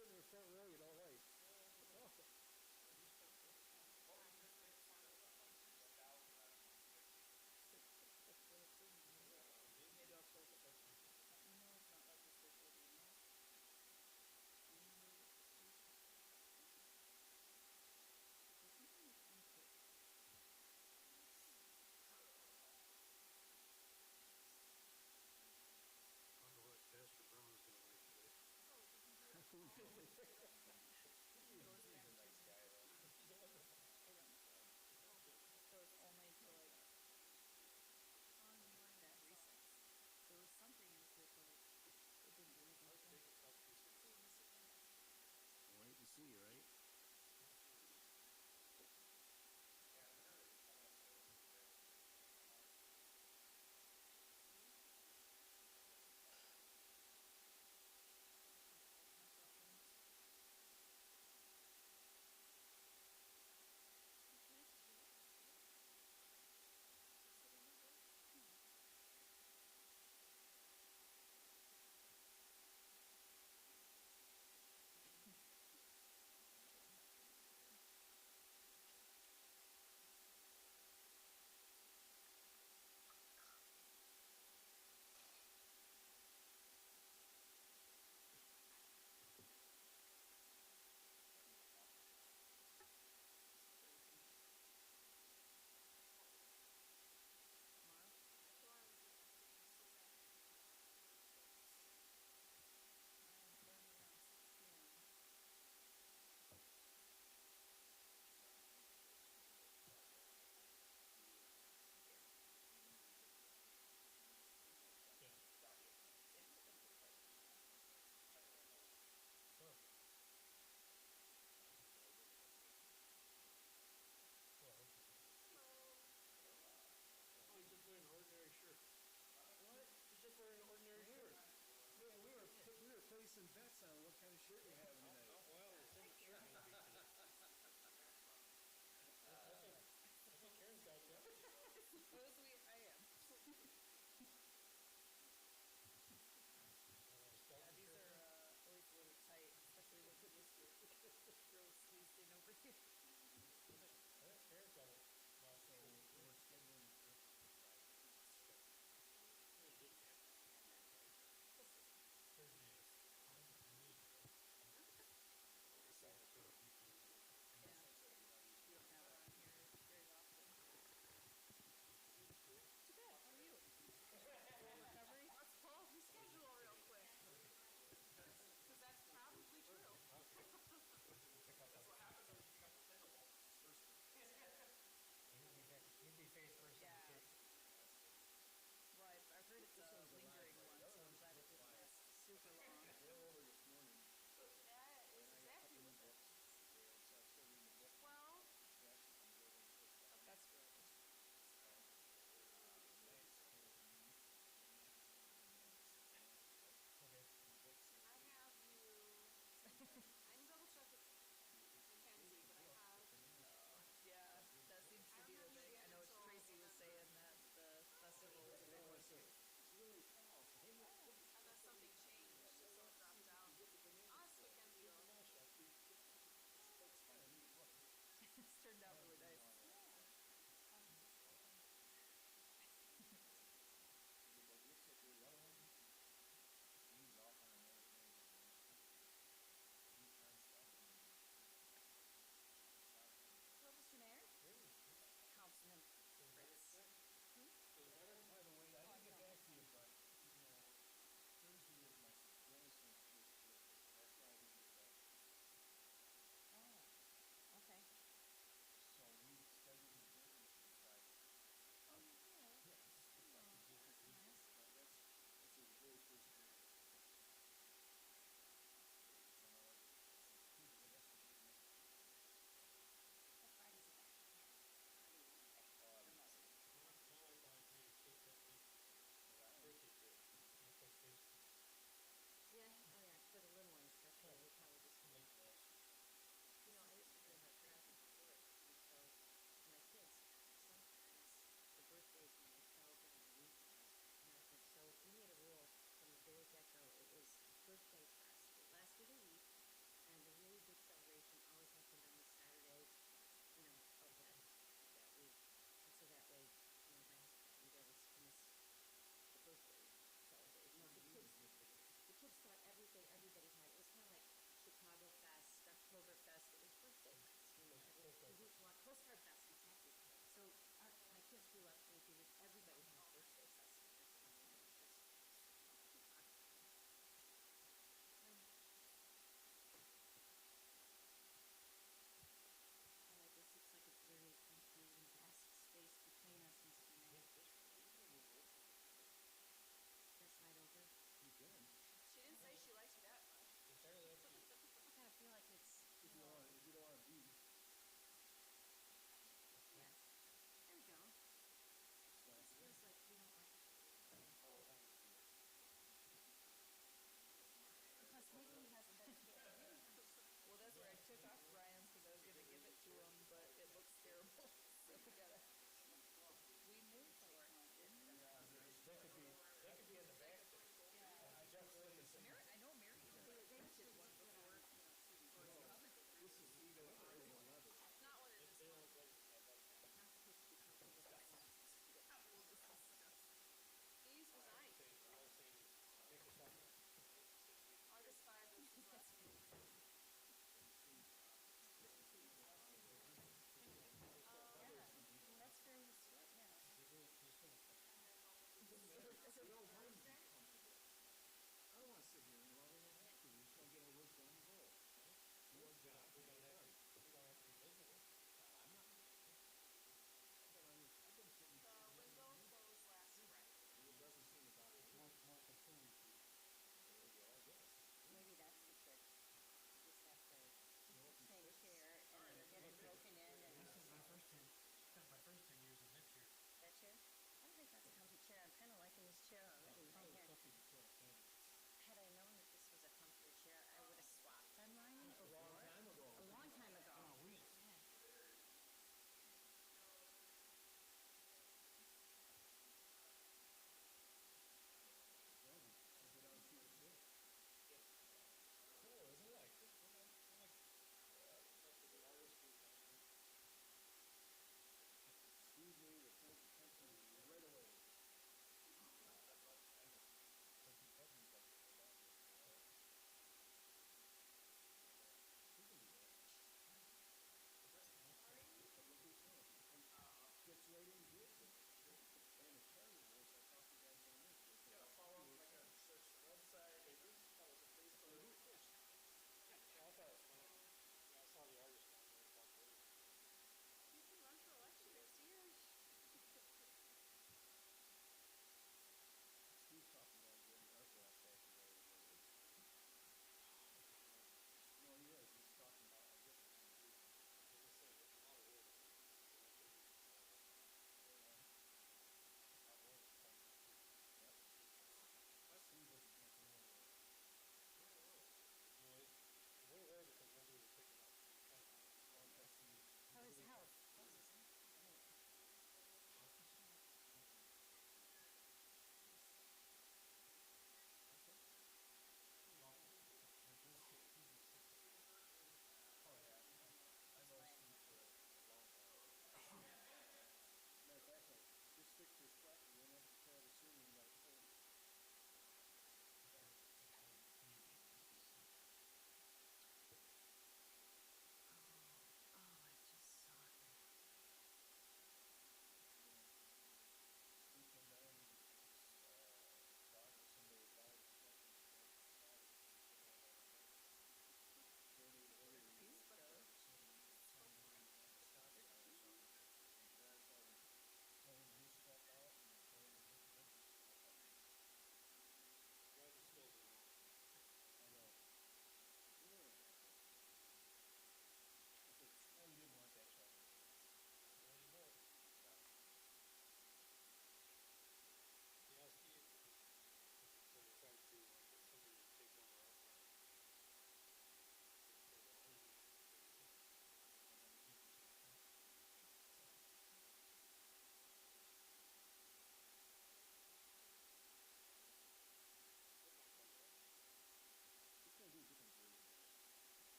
sitting in the front row you don't like. Oh. Maybe I'll close it. No, it's not legislative email. I wonder what Pastor Brown's gonna like today. Who knows? He's a nice guy, though. I don't know. So it's only to like that recess. There was something in the but it didn't do anything. Wait to see, right? Oh, he's just wearing an ordinary shirt. What? He's just wearing an ordinary shirt. Yeah, we were placing bets on what kind of shirt you're having tonight. Oh, well, it's in the shirt maybe. I think Karen's got you. Suppose I am. Yeah, these are always a little tight, especially with this girl squeezed in over here. I think Karen's got it. So we're scheduling Yeah, you don't have it on here very often. did one before. This is Eagle Iowa 11. It's not what it is. These was nice. August 5 was his last meeting. That's during the split, yeah. I don't want to sit here and while we don't have to. We just want to get our work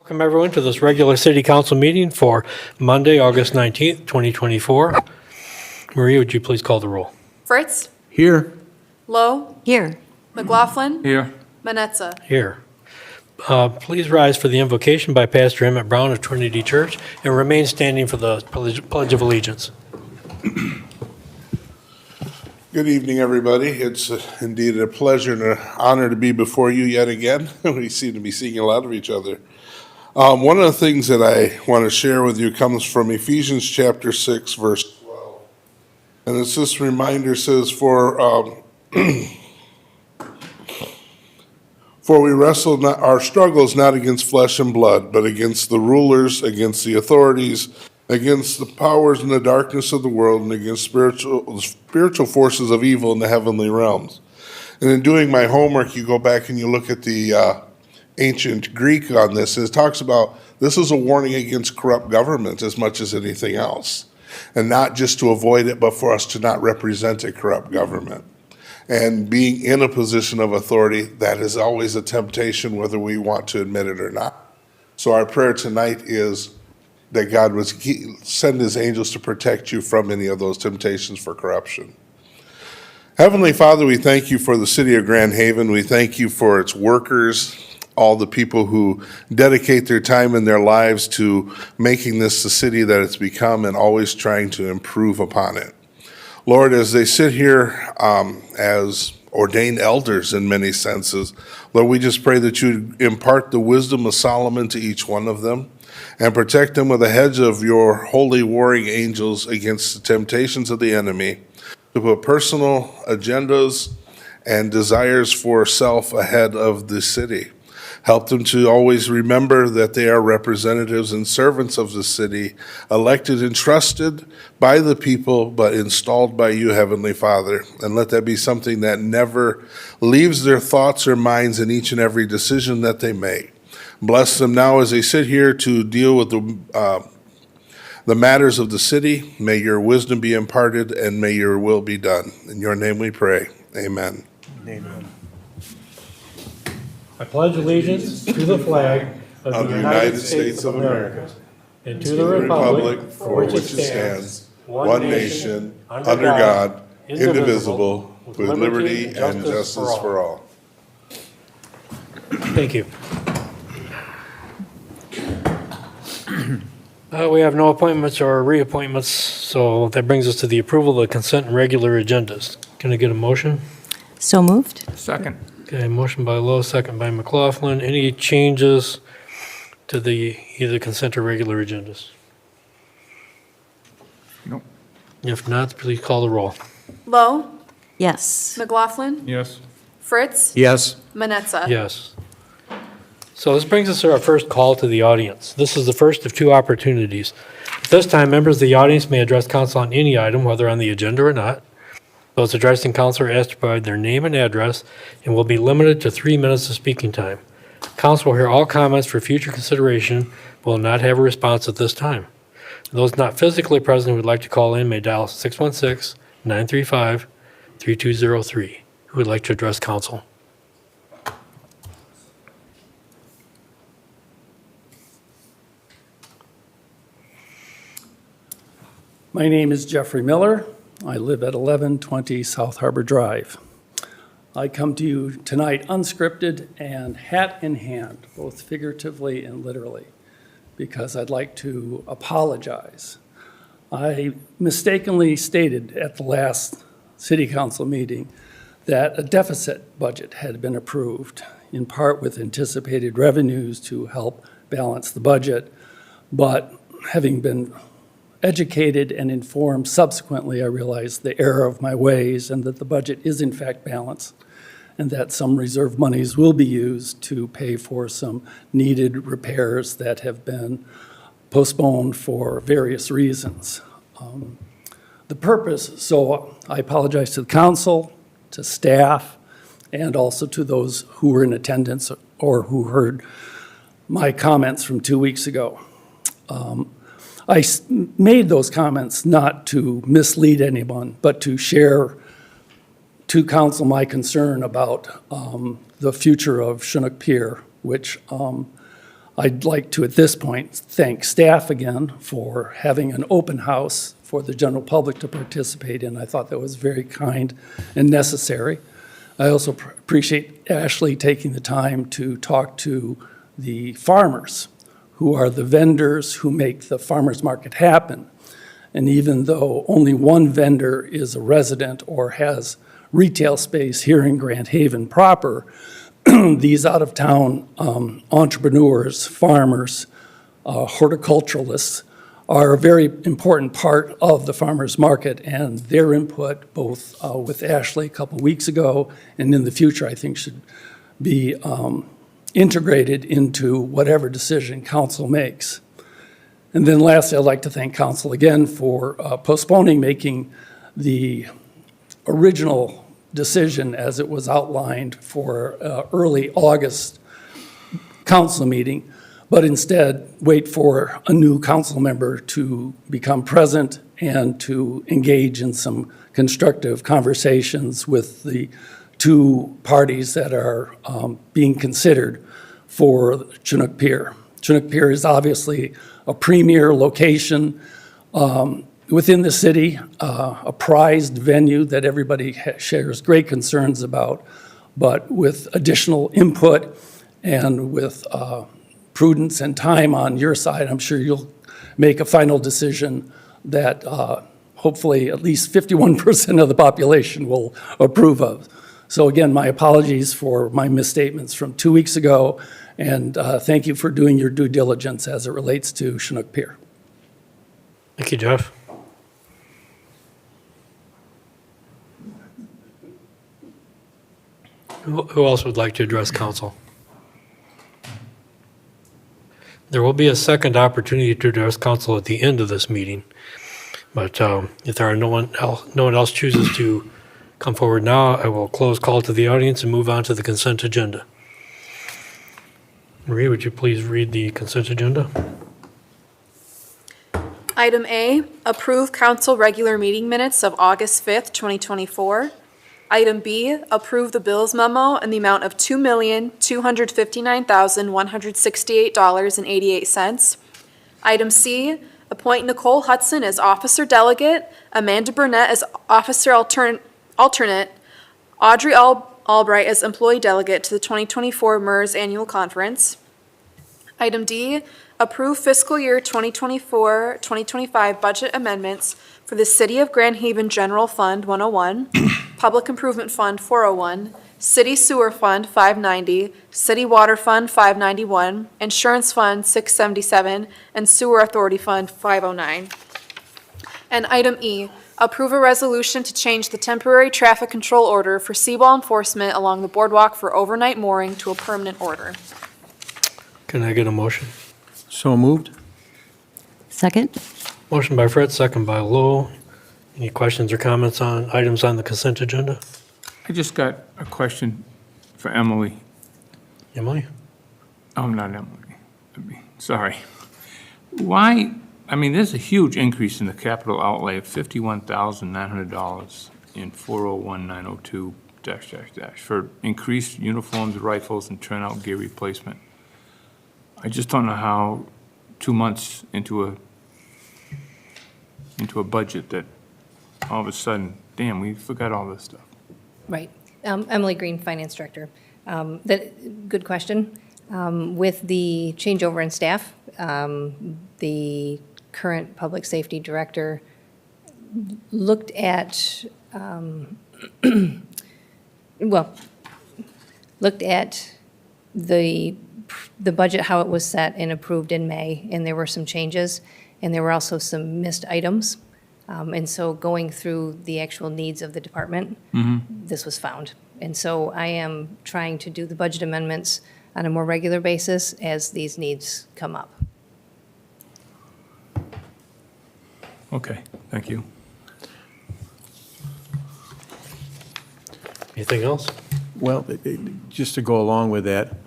Welcome everyone to this regular city council meeting for Monday, August 19th, 2024. Maria, would you please call the roll? Fritz, Here. Lowe, Here. McLaughlin, Here. Manetza. Here. Please rise for the invocation by Pastor Emmett Brown of Trinity Church and remain standing for the Pledge of Allegiance. Good evening, everybody. It's indeed a pleasure and an honor to be before you yet again. We seem to be seeing a lot of each other. One of the things that I want to share with you comes from Ephesians chapter 6, verse 12. And it's this reminder says, For we wrestle not, our struggle is not against flesh and blood, but against the rulers, against the authorities, against the powers in the darkness of the world, and against spiritual forces of evil in the heavenly realms. And in doing my homework, you go back and you look at the ancient Greek on this, and it talks about this is a warning against corrupt government as much as anything else. And not just to avoid it, but for us to not represent a corrupt government. And being in a position of authority, that is always a temptation, whether we want to admit it or not. So our prayer tonight is that God would send his angels to protect you from any of those temptations for corruption. Heavenly Father, we thank you for the city of Grand Haven. We thank you for its workers, all the people who dedicate their time and their lives to making this the city that it's become and always trying to improve upon it. Lord, as they sit here as ordained elders in many senses, Lord, we just pray that you impart the wisdom of Solomon to each one of them and protect them with a hedge of your holy warring angels against the temptations of the enemy to put personal agendas and desires for self ahead of the city. Help them to always remember that they are representatives and servants of the city, elected and trusted by the people, but installed by you, Heavenly Father. And let that be something that never leaves their thoughts or minds in each and every decision that they make. Bless them now as they sit here to deal with the matters of the city. May your wisdom be imparted and may your will be done. In your name we pray. Amen. Amen. I pledge allegiance to the flag Of the United States of America, and to the republic for which it stands, one nation, under God, indivisible, with liberty and justice for all. Thank you. We have no appointments or reappointments, so that brings us to the approval of the consent and regular agendas. Can I get a motion? So moved. Second. Okay, motion by Lowe, second by McLaughlin. Any changes to the either consent or regular agendas? Nope. If not, please call the roll. Lowe, Yes. McLaughlin, Yes. Fritz, Yes. Manetza. Yes. So this brings us to our first call to the audience. This is the first of two opportunities. At this time, members of the audience may address council on any item, whether on the agenda or not. Those addressing council are asked to provide their name and address and will be limited to 3 minutes of speaking time. Council will hear all comments for future consideration, but will not have a response at this time. Those not physically present who would like to call in may dial 616-935-3203. Who would like to address council? My name is Jeffrey Miller. I live at 1120 South Harbor Drive. I come to you tonight unscripted and hat in hand, both figuratively and literally, because I'd like to apologize. I mistakenly stated at the last city council meeting that a deficit budget had been approved, in part with anticipated revenues to help balance the budget, but having been educated and informed subsequently, I realized the error of my ways and that the budget is in fact balanced and that some reserve monies will be used to pay for some needed repairs that have been postponed for various reasons. The purpose, so I apologize to the council, to staff, and also to those who were in attendance or who heard my comments from 2 weeks ago. I made those comments not to mislead anyone, but to share to council my concern about the future of Chinook Pier, which I'd like to, at this point, thank staff again for having an open house for the general public to participate in. I thought that was very kind and necessary. I also appreciate Ashley taking the time to talk to the farmers, who are the vendors who make the farmers market happen. And even though only one vendor is a resident or has retail space here in Grand Haven proper, these out-of-town entrepreneurs, farmers, horticulturalists are a very important part of the farmers market, and their input, both with Ashley a couple weeks ago and in the future, I think should be integrated into whatever decision council makes. And then lastly, I'd like to thank council again for postponing making the original decision as it was outlined for early August council meeting, but instead wait for a new council member to become present and to engage in some constructive conversations with the two parties that are being considered for Chinook Pier. Chinook Pier is obviously a premier location within the city, a prized venue that everybody shares great concerns about, but with additional input and with prudence and time on your side, I'm sure you'll make a final decision that hopefully at least 51% of the population will approve of. So again, my apologies for my misstatements from 2 weeks ago, and thank you for doing your due diligence as it relates to Chinook Pier. Thank you, Jeff. Who else would like to address council? There will be a second opportunity to address council at the end of this meeting. But if there are no one else chooses to come forward now, I will close call to the audience and move on to the consent agenda. Marie, would you please read the consent agenda? Item A, approve council regular meeting minutes of August 5th, 2024. Item B, approve the bills memo in the amount of $2,259,168.88. Item C, appoint Nicole Hudson as officer delegate, Amanda Burnett as officer alternate, Audrey Albright as employee delegate to the 2024 MERS Annual Conference. Item D, approve fiscal year 2024-2025 budget amendments for the City of Grand Haven General Fund 101, Public Improvement Fund 401, City Sewer Fund 590, City Water Fund 591, Insurance Fund 677, and Sewer Authority Fund 509. And item E, approve a resolution to change the temporary traffic control order for seawall enforcement along the boardwalk for overnight mooring to a permanent order. Can I get a motion? So moved? Second? Motion by Fred, second by Lowell. Any questions or comments on items on the consent agenda? I just got a question for Emily. Emily? Oh, not Emily. Sorry. Why, I mean, there's a huge increase in the capital outlay of $51,900 in 401-902 -- for increased uniforms, rifles, and turnout gear replacement. I just don't know how 2 months into a budget that all of a sudden, damn, we forgot all this stuff. Right. Emily Green, Finance Director. Good question. With the changeover in staff, the current Public Safety Director looked at, the budget, how it was set and approved in May, and there were some changes, and there were also some missed items. And so going through the actual needs of the department, this was found. And so I am trying to do the budget amendments on a more regular basis as these needs come up. Okay, thank you. Anything else? Well, just to go along with that,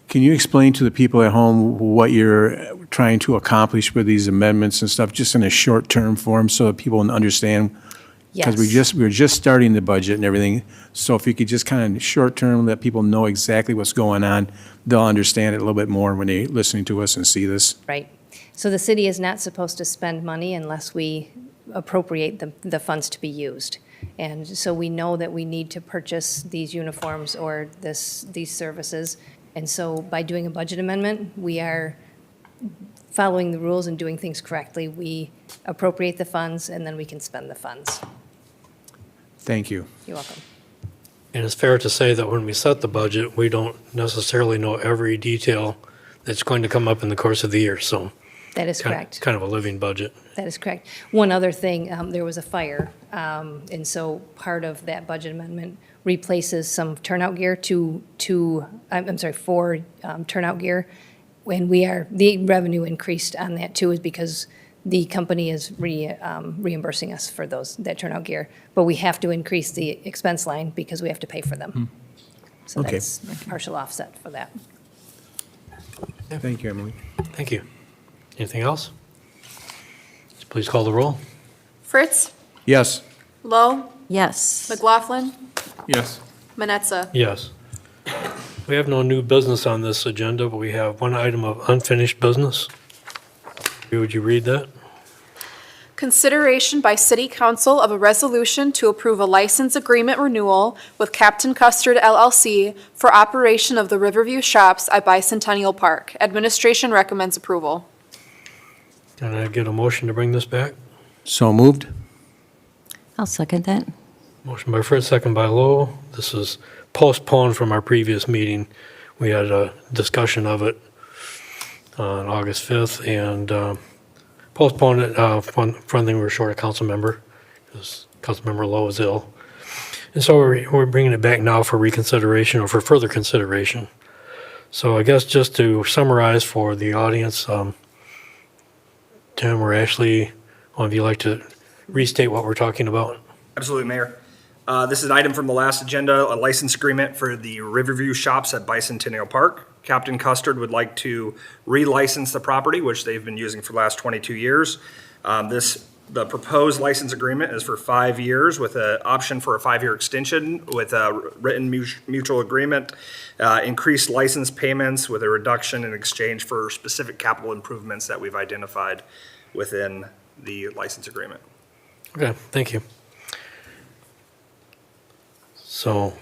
can you explain to the people at home what you're trying to accomplish with these amendments and stuff, just in a short-term form so that people understand Yes. Because we were just starting the budget and everything, so if you could just kind of short-term let people know exactly what's going on, they'll understand it a little bit more when they're listening to us and see this. Right. So the city is not supposed to spend money unless we appropriate the funds to be used. And so we know that we need to purchase these uniforms or these services. And so by doing a budget amendment, we are following the rules and doing things correctly. We appropriate the funds, and then we can spend the funds. Thank you. You're welcome. And it's fair to say that when we set the budget, we don't necessarily know every detail that's going to come up in the course of the year, so. That is correct. Kind of a living budget. That is correct. One other thing, there was a fire, and so part of that budget amendment replaces some turnout gear for turnout gear. When the revenue increased on that too is because the company is reimbursing us for that turnout gear. But we have to increase the expense line because we have to pay for them. So Okay. that's partial offset for that. Thank you, Emily. Thank you. Anything else? Please call the roll. Fritz, Yes. Lowe, Yes. McLaughlin, Yes. Manetza. Yes. We have no new business on this agenda, but we have one item of unfinished business. Would you read that? Consideration by City Council of a resolution to approve a license agreement renewal with Captain Custard LLC for operation of the Riverview Shops at Bicentennial Park. Administration recommends approval. Can I get a motion to bring this back? So moved? I'll second that. Motion by Fritz, second by Lowe. This is postponed from our previous meeting. We had a discussion of it on August 5th and postponed it. One thing, we were short a council member because Councilmember Lowe is ill. And so we're bringing it back now for reconsideration or for further consideration. So I guess just to summarize for the audience, Tim or Ashley, one of you like to restate what we're talking about? Absolutely, Mayor. This is an item from the last agenda, a license agreement for the Riverview Shops at Bicentennial Park. Captain Custard would like to relicense the property, which they've been using for the last 22 years. The proposed license agreement is for 5 years with an option for a 5-year extension with a written mutual agreement, increased license payments with a reduction in exchange for specific capital improvements that we've identified within the license agreement. Okay, thank you. So,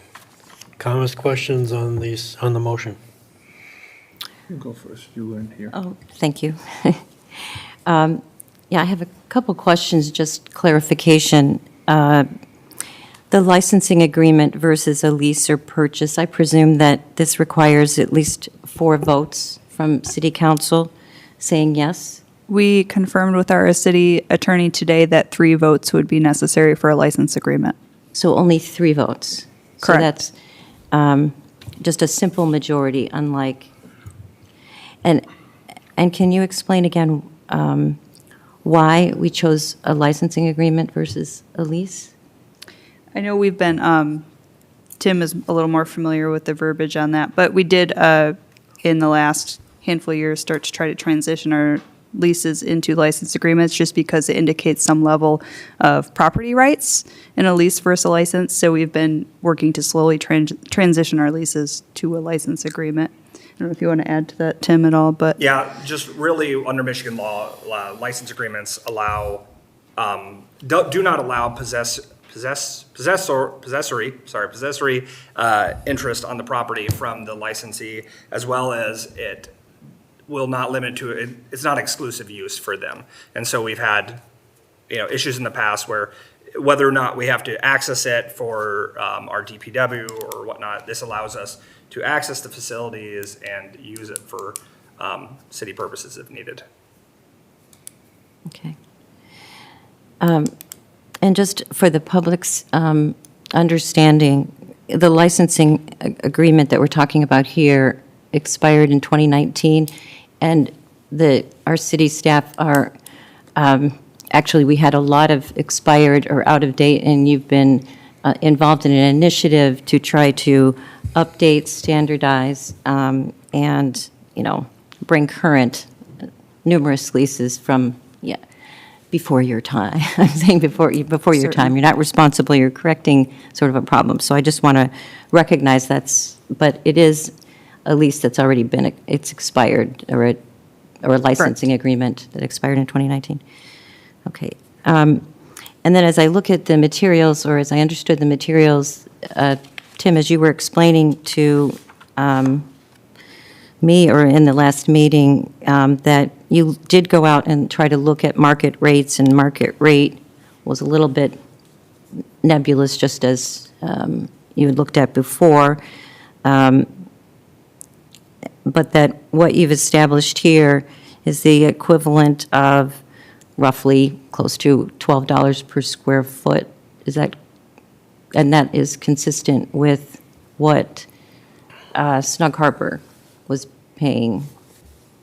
comments, questions on the motion? You go first, you were in here. Oh, thank you. Yeah, I have a couple questions, just clarification. The licensing agreement versus a lease or purchase, I presume that this requires at least 4 votes from city council saying yes? We confirmed with our city attorney today that 3 votes would be necessary for a license agreement. So only 3 votes? Correct. So that's just a simple majority, unlike, and can you explain again why we chose a licensing agreement versus a lease? I know we've been, Tim is a little more familiar with the verbiage on that, but we did, in the last handful of years, start to try to transition our leases into license agreements just because it indicates some level of property rights in a lease versus a license. So we've been working to slowly transition our leases to a license agreement. I don't know if you want to add to that, Tim, at all, but. Yeah, just really under Michigan law, license agreements allow, do not allow possessory interest on the property from the licensee, as well as it will not limit to, it's not exclusive use for them. And so we've had, issues in the past where whether or not we have to access it for our DPW or whatnot, this allows us to access the facilities and use it for city purposes if needed. Okay. And just for the public's understanding, the licensing agreement that we're talking about here expired in 2019, and our city staff are, actually, we had a lot of expired or out of date, and you've been involved in an initiative to try to update, standardize, and, bring current numerous leases from before your time. I'm saying before your time. You're not responsible, you're correcting sort of a problem. So I just want to recognize but it is a lease that's already been, it's expired, or a licensing agreement that expired in 2019. Okay. And then as I look at the materials, or as I understood the materials, Tim, as you were explaining to me, or in the last meeting, that you did go out and try to look at market rates, and market rate was a little bit nebulous, just as you had looked at before. But that what you've established here is the equivalent of roughly close to $12 per square foot. Is that, and that is consistent with what Snug Harbor was paying,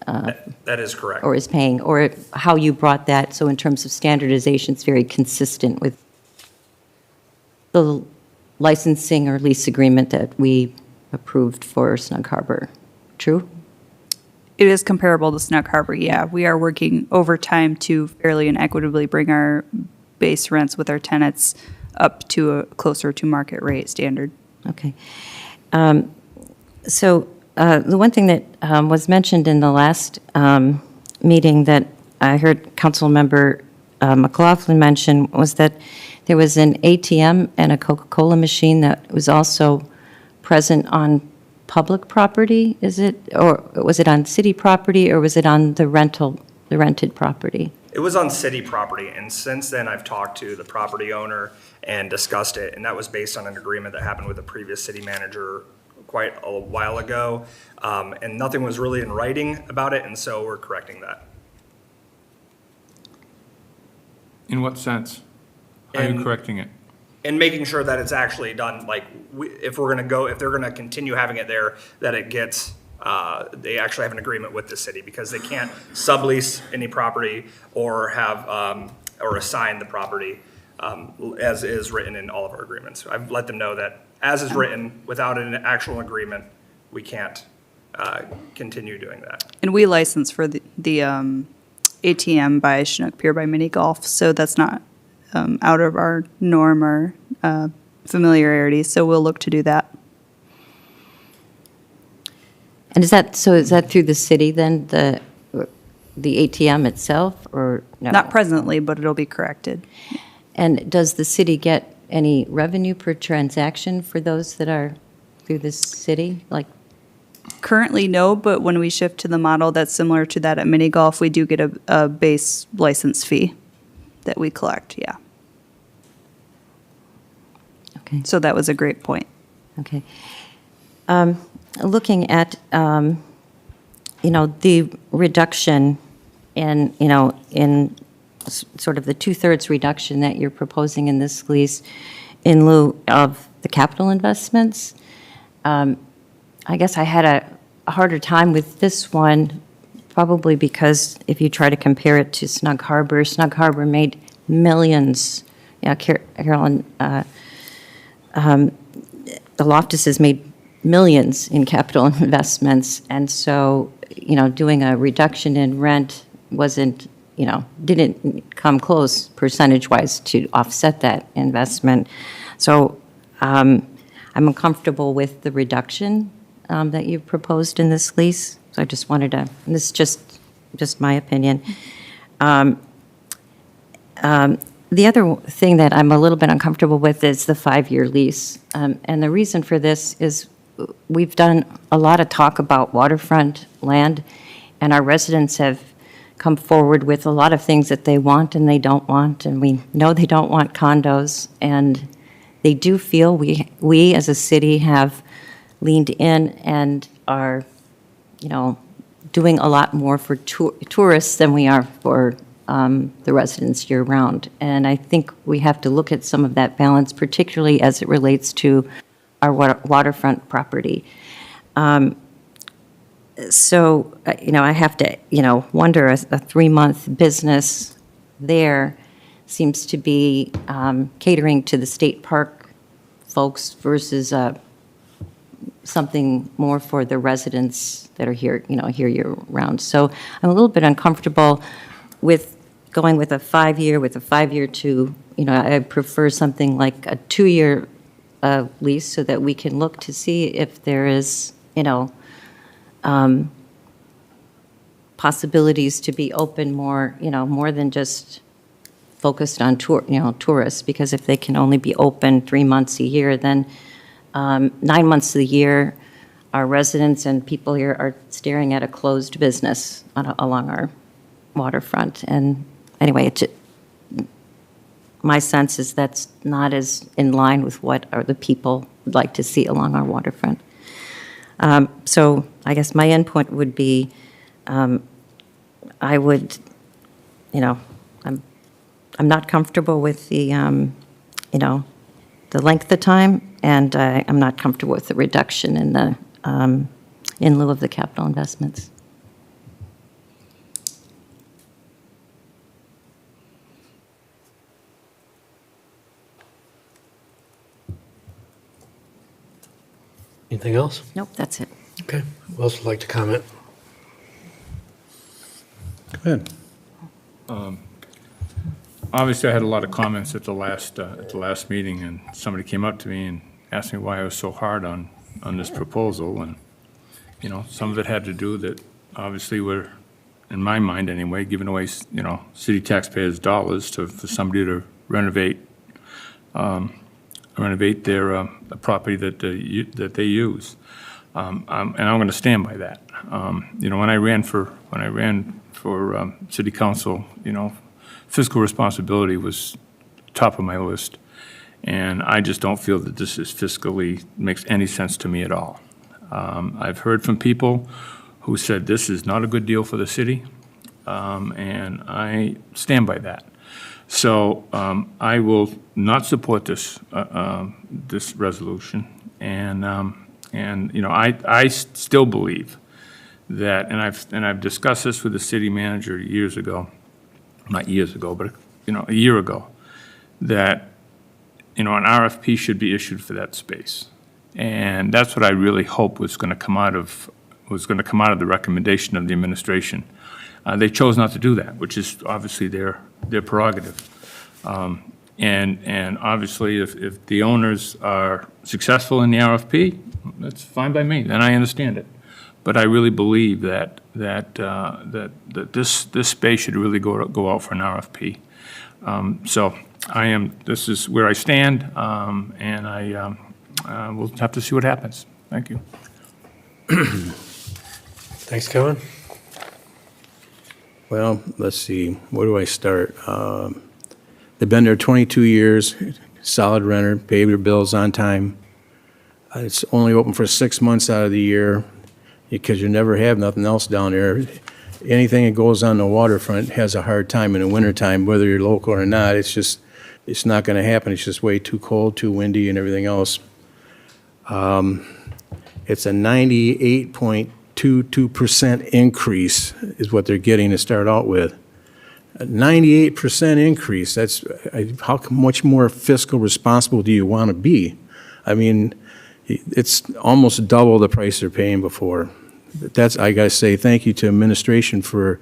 That is correct. or is paying, or how you brought that, so in terms of standardization, it's very consistent with the licensing or lease agreement that we approved for Snug Harbor. True? It is comparable to Snug Harbor, yeah. We are working overtime to fairly and equitably bring our base rents with our tenants up to a closer to market rate standard. Okay. So the one thing that was mentioned in the last meeting that I heard Councilmember McLaughlin mention was that there was an ATM and a Coca-Cola machine that was also present on public property, is it? Or was it on city property, or was it on the rented property? It was on city property, and since then, I've talked to the property owner and discussed it, and that was based on an agreement that happened with the previous city manager quite a while ago, and nothing was really in writing about it, and so we're correcting that. In what sense? How are you And- correcting it? And making sure that it's actually done, like, if they're gonna continue having it there, that it gets, they actually have an agreement with the city, because they can't sublease any property or have, or assign the property, as is written in all of our agreements. I've let them know that as is written, without an actual agreement, we can't, continue doing that. And we license for the ATM by Chinook Pier by Mini Golf, so that's not out of our norm or familiarity, so we'll look to do that. And is that through the city then, the ATM itself, or no? Not presently, but it'll be corrected. And does the city get any revenue per transaction for those that are through the city? Like, Currently, no, but when we shift to the model that's similar to that at Mini Golf, we do get a base license fee that we collect, yeah. okay. So that was a great point. Okay. Looking at, the reduction in, in sort of the 2/3 reduction that you're proposing in this lease in lieu of the capital investments, I guess I had a harder time with this one, probably because if you try to compare it to Snug Harbor made millions. Yeah, Carolyn, the Loftuses made millions in capital investments, and so, doing a reduction in rent wasn't, didn't come close percentage-wise to offset that investment. So I'm uncomfortable with the reduction that you've proposed in this lease. So I just wanted to, and this is just my opinion. The other thing that I'm a little bit uncomfortable with is the 5-year lease. And the reason for this is we've done a lot of talk about waterfront land, and our residents have come forward with a lot of things that they want and they don't want, and we know they don't want condos, and they do feel we as a city have leaned in and are, doing a lot more for tourists than we are for the residents year-round. And I think we have to look at some of that balance, particularly as it relates to our waterfront property. So, I have to, wonder, a 3-month business there seems to be catering to the state park folks versus something more for the residents that are here, here year-round. So I'm a little bit uncomfortable with going with a 5-year to, I prefer something like a 2-year lease so that we can look to see if there is, possibilities to be open more, more than just focused on tourists, because if they can only be open 3 months a year, then 9 months of the year, our residents and people here are staring at a closed business along our waterfront. And anyway, my sense is that's not as in line with what the people would like to see along our waterfront. So I guess my input would be, I would, I'm not comfortable with the, the length of time, and I'm not comfortable with the reduction in the, in lieu of the capital investments. Anything else? Nope, that's it. Okay. Who else would like to comment? Go ahead. Obviously, I had a lot of comments at the last meeting, and somebody came up to me and asked me why I was so hard on this proposal, and, some of it had to do that, obviously, we're, in my mind anyway, giving away, city taxpayers' dollars for somebody to renovate their property that they use. And I'm going to stand by that. When I ran for city council, fiscal responsibility was top of my list, and I just don't feel that this is fiscally makes any sense to me at all. I've heard from people who said this is not a good deal for the city, and I stand by that. So I will not support this this resolution, and I still believe that, and I've discussed this with the city manager years ago, not years ago, but a year ago, that an RFP should be issued for that space, and that's what I really hope was going to come out of the recommendation of the administration. They chose not to do that, which is obviously their prerogative. And obviously, if the owners are successful in the RFP, that's fine by me, then I understand it. But I really believe that this space should really go out for an RFP. So this is where I stand, and we'll have to see what happens. Thank you. Thanks, Kevin. Well, let's see, where do I start? They've been there 22 years, solid renter, pay their bills on time. It's only open for 6 months out of the year because you never have nothing else down there. Anything that goes on the waterfront has a hard time in the wintertime, whether you're local or not. It's not going to happen. It's just way too cold, too windy, and everything else. It's a 98.22% increase is what they're getting to start out with. A 98% increase, that's, how much more fiscal responsible do you want to be? I mean, it's almost double the price they're paying before. That's, I got to say, thank you to administration for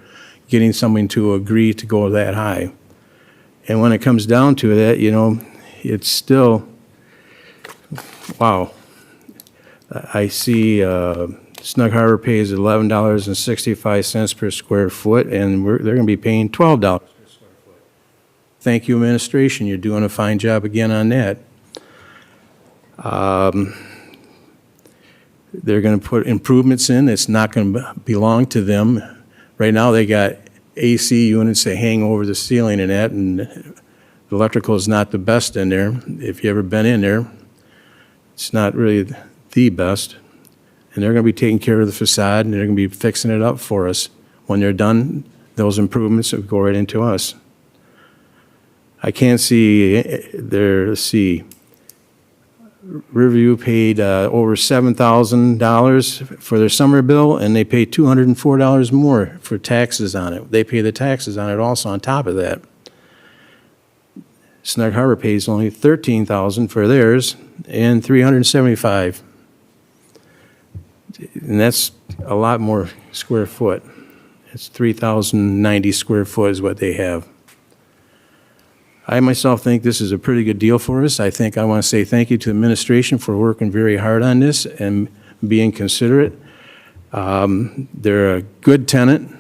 getting someone to agree to go that high. And when it comes down to that, it's still, wow. I see Snug Harbor pays $11.65 per square foot, and they're going to be paying $12 per square foot. Thank you, administration. You're doing a fine job again on that. They're going to put improvements in. It's not going to belong to them. Right now, they got AC units that hang over the ceiling and that, and the electrical is not the best in there. If you've ever been in there, it's not really the best. And they're going to be taking care of the facade, and they're going to be fixing it up for us. When they're done, those improvements will go right into us. I can't see let's see, Riverview paid over $7,000 for their summer bill, and they pay $204 more for taxes on it. They pay the taxes on it also on top of that. Snug Harbor pays only $13,000 for theirs and $375. And that's a lot more square foot. It's 3,090 square foot is what they have. I myself think this is a pretty good deal for us. I think I want to say thank you to the administration for working very hard on this and being considerate. They're a good tenant.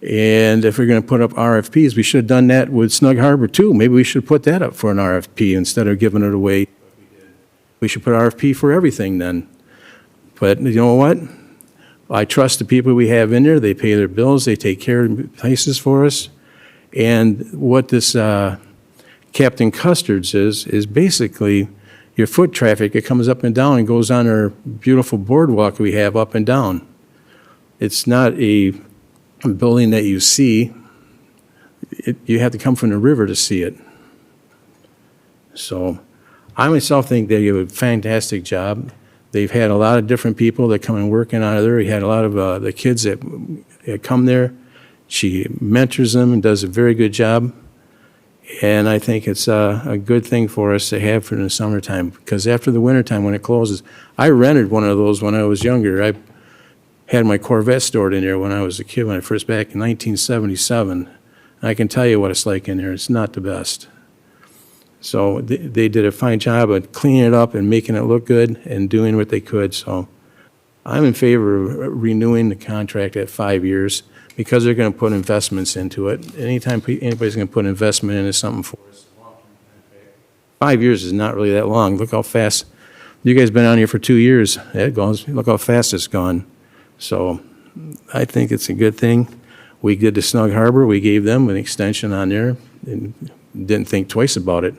And if we're going to put up RFPs, we should have done that with Snug Harbor too. Maybe we should put that up for an RFP instead of giving it away. We should put RFP for everything then. But you know what? I trust the people we have in there. They pay their bills. They take care of places for us. And what this Captain Custard's is basically your foot traffic. It comes up and down and goes on our beautiful boardwalk we have up and down. It's not a building that you see. You have to come from the river to see it. So I myself think they do a fantastic job. They've had a lot of different people that come and work in out of there. We had a lot of the kids that come there. She mentors them and does a very good job. And I think it's a good thing for us to have for the summertime, because after the wintertime when it closes, I rented one of those when I was younger. I had my Corvette stored in there when I was a kid, when I first back in 1977. And I can tell you what it's like in there. It's not the best. So they did a fine job of cleaning it up and making it look good and doing what they could. So I'm in favor of renewing the contract at 5 years, because they're going to put investments into it. Anytime anybody's going to put investment into something for us, 5 years is not really that long. Look how fast, you guys been on here for 2 years. It goes, look how fast it's gone. So I think it's a good thing. We did the Snug Harbor. We gave them an extension on there and didn't think twice about it.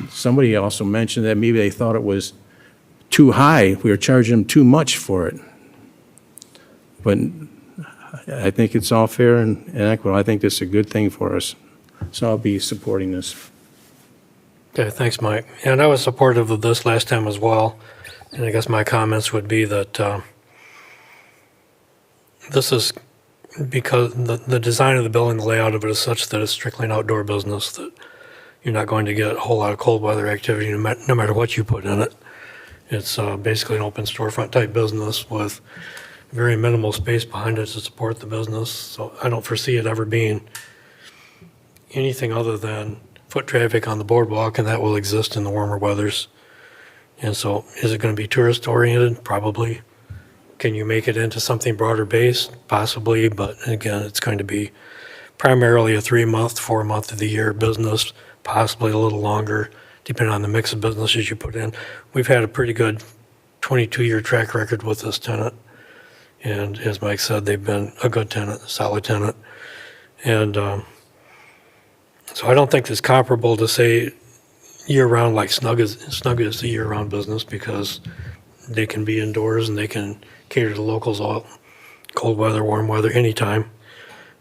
Somebody also mentioned that maybe they thought it was too high. We were charging them too much for it. But I think it's all fair and equitable. I think this is a good thing for us. So I'll be supporting this. Okay, thanks, Mike. And I was supportive of this last time as well. And I guess my comments would be that this is because the design of the building, the layout of it is such that it's strictly an outdoor business, that you're not going to get a whole lot of cold weather activity no matter what you put in it. It's basically an open storefront type business with very minimal space behind it to support the business. So I don't foresee it ever being anything other than foot traffic on the boardwalk, and that will exist in the warmer weathers. And so is it going to be tourist oriented? Probably. Can you make it into something broader based? Possibly, but again, it's going to be primarily a 3-month, 4-month of the year business, possibly a little longer, depending on the mix of businesses you put in. We've had a pretty good 22-year track record with this tenant. And as Mike said, they've been a good tenant, a solid tenant. And so I don't think it's comparable to say year-round like Snug is a year-round business, because they can be indoors and they can cater to locals all cold weather, warm weather, anytime.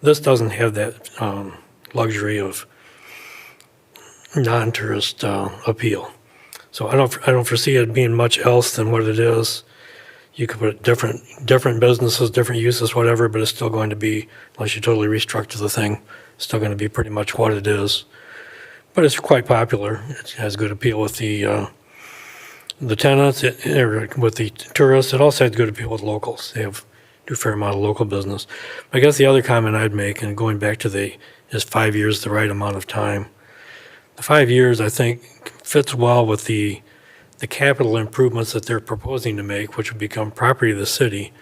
This doesn't have that luxury of non-tourist appeal. So I don't foresee it being much else than what it is. You could put different businesses, different uses, whatever, but it's still going to be, unless you totally restructure the thing, it's still going to be pretty much what it is. But it's quite popular. It has good appeal with the tenants, with the tourists. It also has good appeal with locals. They do a fair amount of local business. I guess the other comment I'd make, and going back to is 5 years the right amount of time? The 5 years, I think, fits well with the capital improvements that they're proposing to make, which would become property of the city.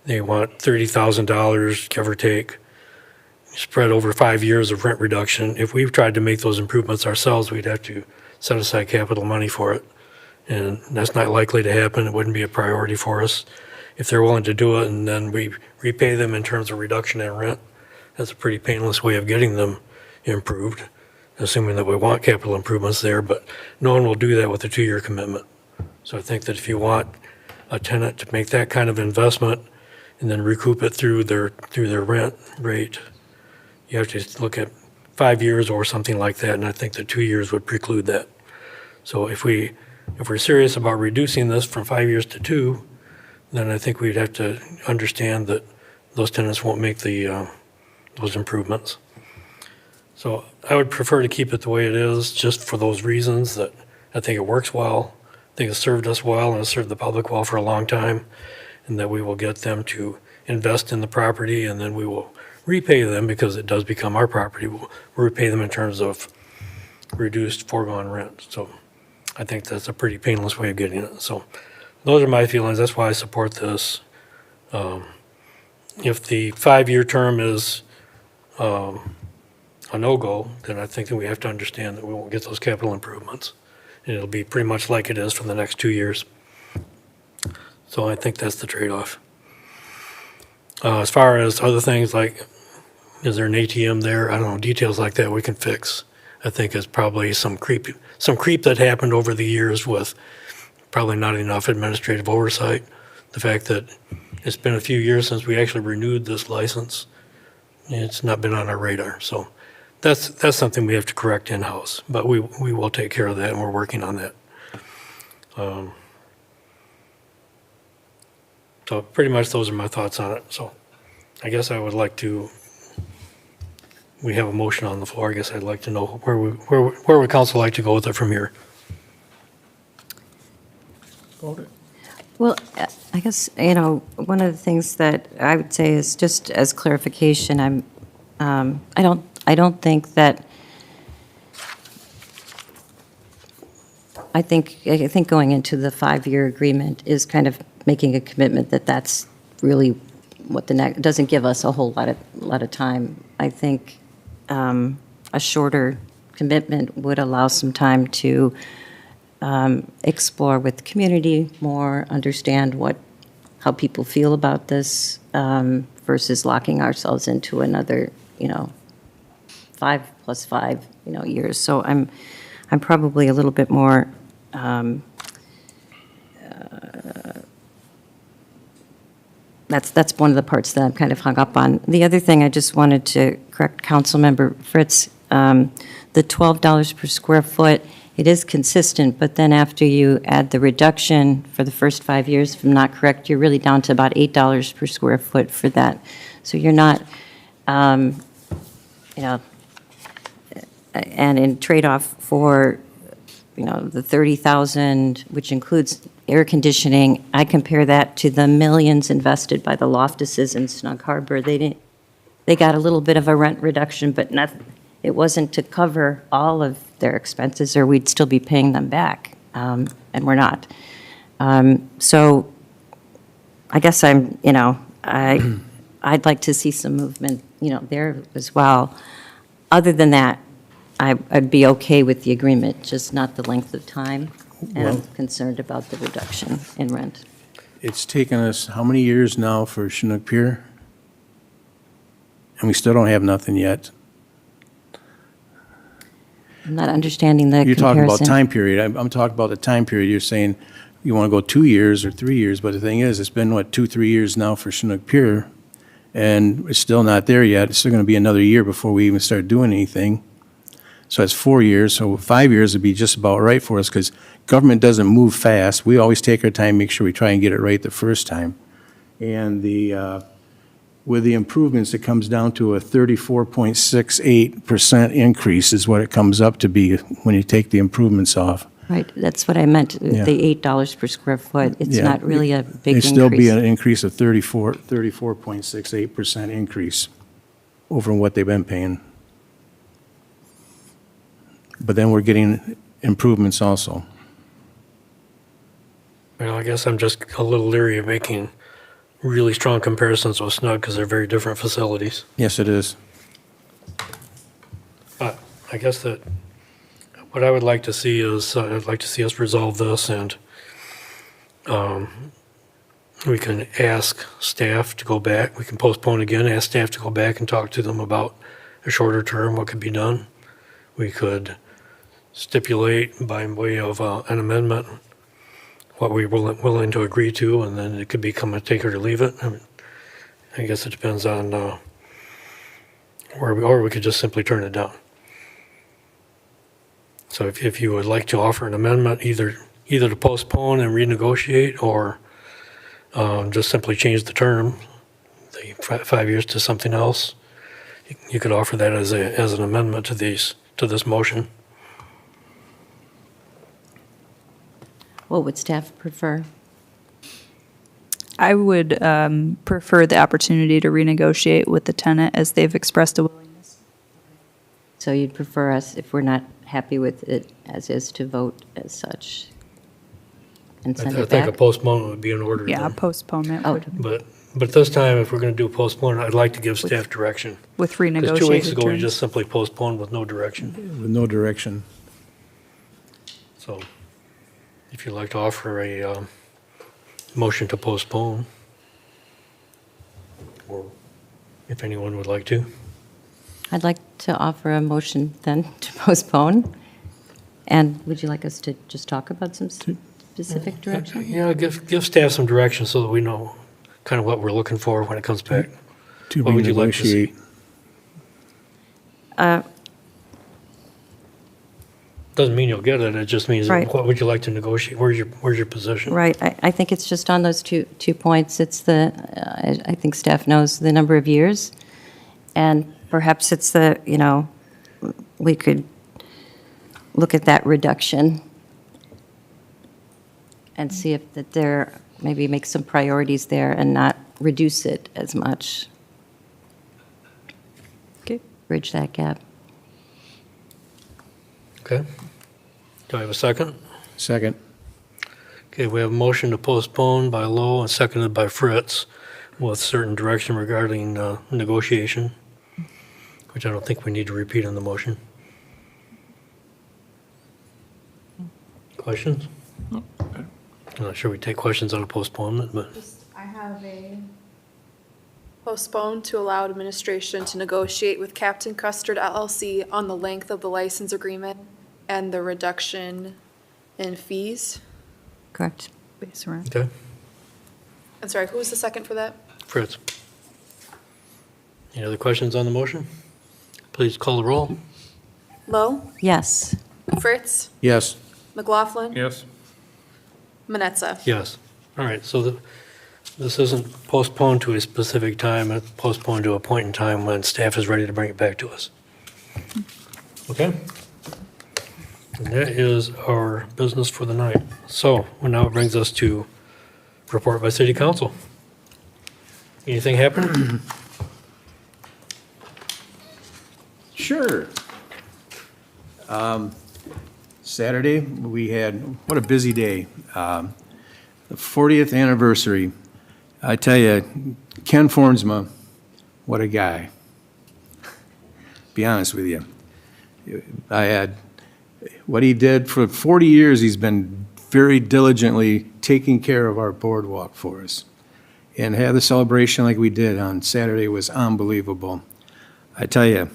They want $30,000, give or take, spread over 5 years of rent reduction. If we tried to make those improvements ourselves, we'd have to set aside capital money for it. And that's not likely to happen. It wouldn't be a priority for us. If they're willing to do it and then we repay them in terms of reduction in rent, that's a pretty painless way of getting them improved, assuming that we want capital improvements there, but no one will do that with a 2-year commitment. So I think that if you want a tenant to make that kind of investment and then recoup it through their rent rate, you have to look at 5 years or something like that, and I think that 2 years would preclude that. So if we're serious about reducing this from 5 years to 2, then I think we'd have to understand that those tenants won't make those improvements. So I would prefer to keep it the way it is, just for those reasons, that I think it works well. I think it's served us well and it's served the public well for a long time, and that we will get them to invest in the property, and then we will repay them, because it does become our property. We'll repay them in terms of reduced foregone rent. So I think that's a pretty painless way of getting it. So those are my feelings. That's why I support this. If the 5-year term is a no-go, then I think that we have to understand that we won't get those capital improvements. And it'll be pretty much like it is for the next 2 years. So I think that's the trade-off. As far as other things like, is there an ATM there? I don't know, details like that we can fix. I think it's probably some creep that happened over the years with probably not enough administrative oversight. The fact that it's been a few years since we actually renewed this license, it's not been on our radar. So that's something we have to correct in-house, but we will take care of that, and we're working on that. So pretty much those are my thoughts on it. So I guess I would like to, we have a motion on the floor. I guess I'd like to know where would council like to go with it from here? Well, I guess, one of the things that I would say is just as clarification, I don't think that, I think going into the 5-year agreement is kind of making a commitment that that's really what the next, doesn't give us a whole lot of time. I think a shorter commitment would allow some time to explore with the community more, understand how people feel about this, versus locking ourselves into another, 5 plus 5, years. So I'm probably a little bit more that's one of the parts that I'm kind of hung up on. The other thing I just wanted to correct Councilmember Fritz, the $12 per square foot, it is consistent, but then after you add the reduction for the first 5 years, if I'm not correct, you're really down to about $8 per square foot for that. So you're not, and in trade-off for, the 30,000, which includes air conditioning, I compare that to the millions invested by the Loftuses in Snug Harbor. They got a little bit of a rent reduction, but it wasn't to cover all of their expenses, or we'd still be paying them back, and we're not. So I guess I'd like to see some movement, there as well. Other than that, I'd be okay with the agreement, just not the length of time, and I'm concerned about the reduction in rent. It's taken us how many years now for Chinook Pier? And we still don't have nothing yet. I'm not understanding the You're comparison. talking about time period. I'm talking about the time period. You're saying you want to go 2 years or 3 years, but the thing is, it's been, 2-3 years now for Chinook Pier, and it's still not there yet. It's still going to be another year before we even start doing anything. So that's 4 years, so 5 years would be just about right for us, because government doesn't move fast. We always take our time, make sure we try and get it right the first time. And with the improvements, it comes down to a 34.68% increase is what it comes up to be when you take the improvements off. Right, that's what I meant, Yeah. the $8 per square foot. It's Yeah. not really a big It'd still be increase. an increase of 34.68% increase over what they've been paying. But then we're getting improvements also. Well, I guess I'm just a little leery of making really strong comparisons with Snug because they're very different facilities. Yes, it is. But I guess that what I would like to see is, I'd like to see us resolve this, and we can ask staff to go back. We can postpone again, ask staff to go back and talk to them about a shorter term, what could be done. We could stipulate by way of an amendment what we were willing to agree to, and then it could become a take it or leave it. I guess it depends on or we could just simply turn it down. So if you would like to offer an amendment, either to postpone and renegotiate, or just simply change the term, the 5 years to something else, you could offer that as an amendment to this motion. What would staff prefer? I would prefer the opportunity to renegotiate with the tenant as they've expressed a willingness. So you'd prefer us, if we're not happy with it as is, to vote as such and I send I it think a back? postponement would be in order. Yeah, then. postponement Oh. would, But this time, if we're going to do postpone, I'd like to give staff direction. with Because 2 weeks renegotiated ago, we terms. just simply postponed with no direction. With no direction. So if you'd like to offer a motion to postpone, or if anyone would like to. I'd like to offer a motion then to postpone. And would you like us to just talk about some specific direction? Yeah, give staff some direction so that we know kind of what we're looking for when it comes back. To What would you like to see? renegotiate. Doesn't mean you'll get it, it just means, Right. what would you like to negotiate? Where's your position? Right, I think it's just on those two points. It's the, I think staff knows the number of years, and perhaps it's the, we could look at that reduction and see if that there, maybe make some priorities there and not reduce it as much. Okay. Bridge that gap. Okay. Do I have a second? Second. Okay, we have a motion to postpone by Lowe and seconded by Fritz with certain direction regarding negotiation, which I don't think we need to repeat on the motion. Questions? I'm not sure we take questions on a postponement, but I have a postpone to allow administration to negotiate with Captain Custard LLC on the length of the license agreement and the reduction in fees. Correct. Base rent. okay, I'm sorry, who was the second for that? Fritz. Any other questions on the motion? Please call the roll. Lowe, Yes. Fritz, Yes. McLaughlin, Yes? Manetza. Yes. All right, so this isn't postponed to a specific time, it's postponed to a point in time when staff is ready to bring it back to us. Okay? And that is our business for the night. So, well, now it brings us to report by city council. Anything happen? Sure. Saturday, we had, what a busy day. The 40th anniversary. I tell you, Ken Fornsma, what a guy. Be honest with you. What he did for 40 years, he's been very diligently taking care of our boardwalk for us. And have the celebration like we did on Saturday was unbelievable. I tell you,